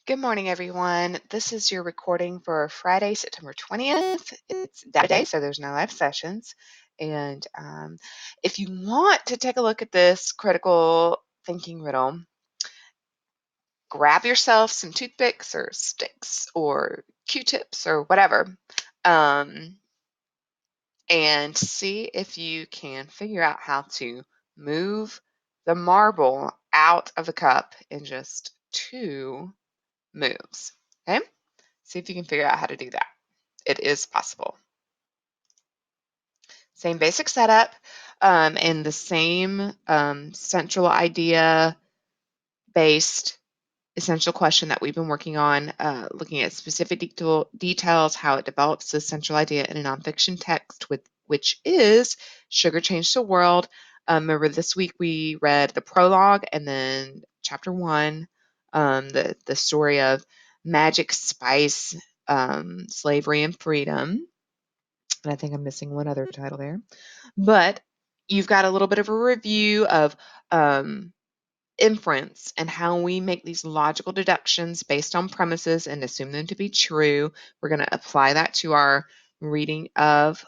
Good morning, everyone. This is your recording for Friday, September 20th. It's Data Day, so there's no live sessions. And if you want to take a look at this critical thinking riddle, grab yourself some toothpicks or sticks or Q-tips or whatever, and see if you can figure out how to move the marble out of the cup in just 2 moves. Okay? See if you can figure out how to do that. It is possible. Same basic setup, and the same central idea based essential question that we've been working on, looking at specific details, how it develops the central idea in a nonfiction text, which is Sugar Changed the World. Remember, this week we read the prologue and then chapter 1, the story of magic spice, slavery and freedom. And I think I'm missing one other title there. But you've got a little bit of a review of inference and how we make these logical deductions based on premises and assume them to be true. We're going to apply that to our reading of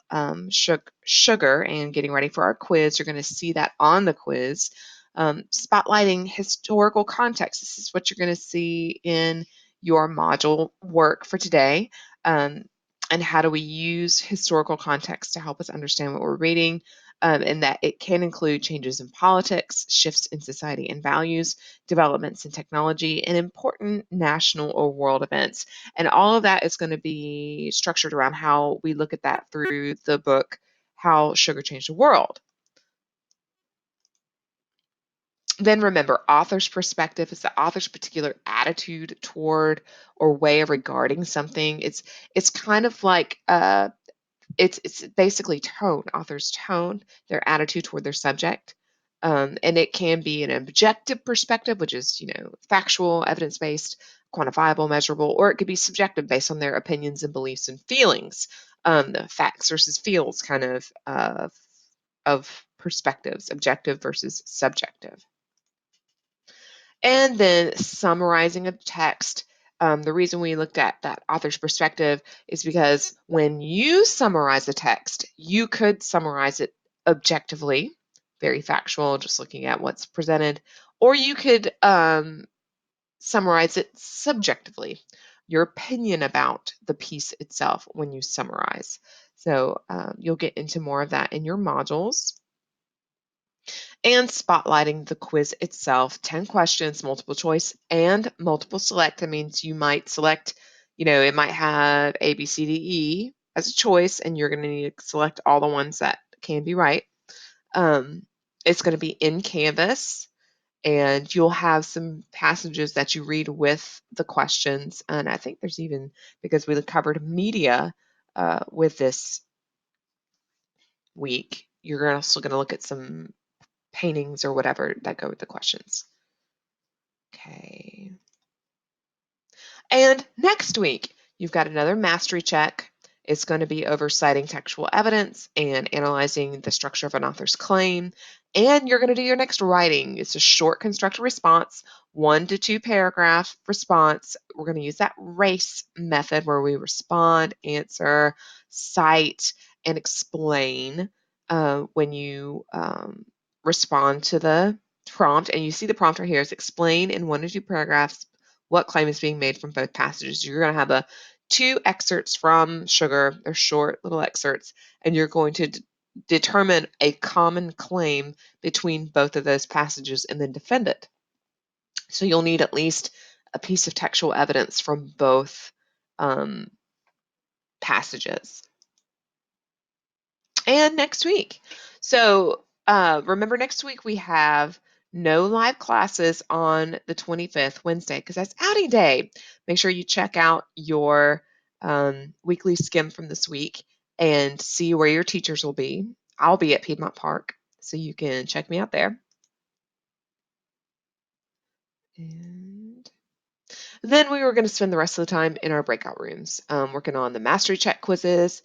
sugar and getting ready for our quiz. You're going to see that on the quiz. Spotlighting historical context. This is what you're going to see in your module work for today. And how do we use historical context to help us understand what we're reading, and that it can include changes in politics, shifts in society and values, developments in technology, and important national or world events. And all of that is going to be structured around how we look at that through the book, How Sugar Changed the World. Then remember, author's perspective is the author's particular attitude toward or way of regarding something. It's kind of like it's basically tone, author's tone, their attitude toward their subject. And it can be an objective perspective, which is, factual, evidence-based, quantifiable, measurable, or it could be subjective based on their opinions and beliefs and feelings. The facts versus feels kind of perspectives, objective versus subjective. And then summarizing a text. The reason we looked at that author's perspective is because when you summarize a text, you could summarize it objectively, very factual, just looking at what's presented, or you could summarize it subjectively, your opinion about the piece itself when you summarize. So you'll get into more of that in your modules. And spotlighting the quiz itself, 10 questions, multiple choice and multiple select. That means you might select, it might have A, B, C, D, E as a choice, and you're going to need to select all the ones that can be right. It's going to be in Canvas, and you'll have some passages that you read with the questions. And I think there's even, because we covered media with this week, you're also going to look at some paintings or whatever that go with the questions. Okay. And next week, you've got another mastery check. It's going to be over citing textual evidence and analyzing the structure of an author's claim. And you're going to do your next writing. It's a short constructed response, 1 to 2 paragraph response. We're going to use that RACE method where we respond, answer, cite, and explain when you respond to the prompt. And you see the prompt right here is explain in 1 to 2 paragraphs what claim is being made from both passages. You're going to have 2 excerpts from Sugar. They're short little excerpts, and you're going to determine a common claim between both of those passages and then defend it. So you'll need at least a piece of textual evidence from both passages. And next week. So remember, next week we have no live classes on the 25th, Wednesday, because that's outing day. Make sure you check out your weekly skim from this week and see where your teachers will be. I'll be at Piedmont Park, so you can check me out there. And then we were going to spend the rest of the time in our breakout rooms, working on the mastery check quizzes,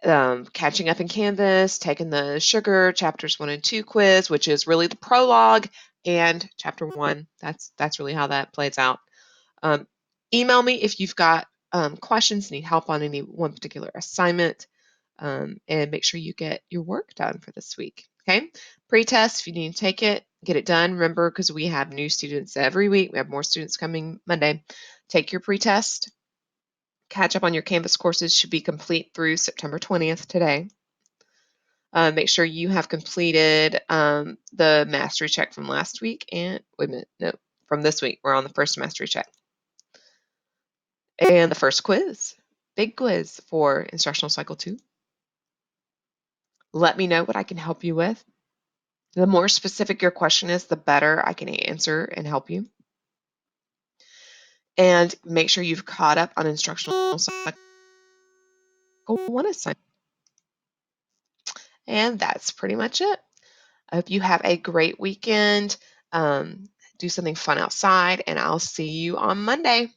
catching up in Canvas, taking the Sugar chapters 1 and 2 quiz, which is really the prologue, and chapter 1. That's really how that plays out. Email me if you've got questions, need help on any one particular assignment, and make sure you get your work done for this week. Okay? Pre-test, if you need to take it, get it done. Remember, because we have new students every week, we have more students coming Monday. Take your pre-test. Catch up on your Canvas courses, should be complete through September 20th today. Make sure you have completed the mastery check from last week and, wait a minute, no, from this week. We're on the first mastery check. And the first quiz, big quiz for Instructional Cycle 2. Let me know what I can help you with. The more specific your question is, the better I can answer and help you. And make sure you've caught up on Instructional Cycle 1 assignment. And that's pretty much it. I hope you have a great weekend. Do something fun outside, and I'll see you on Monday.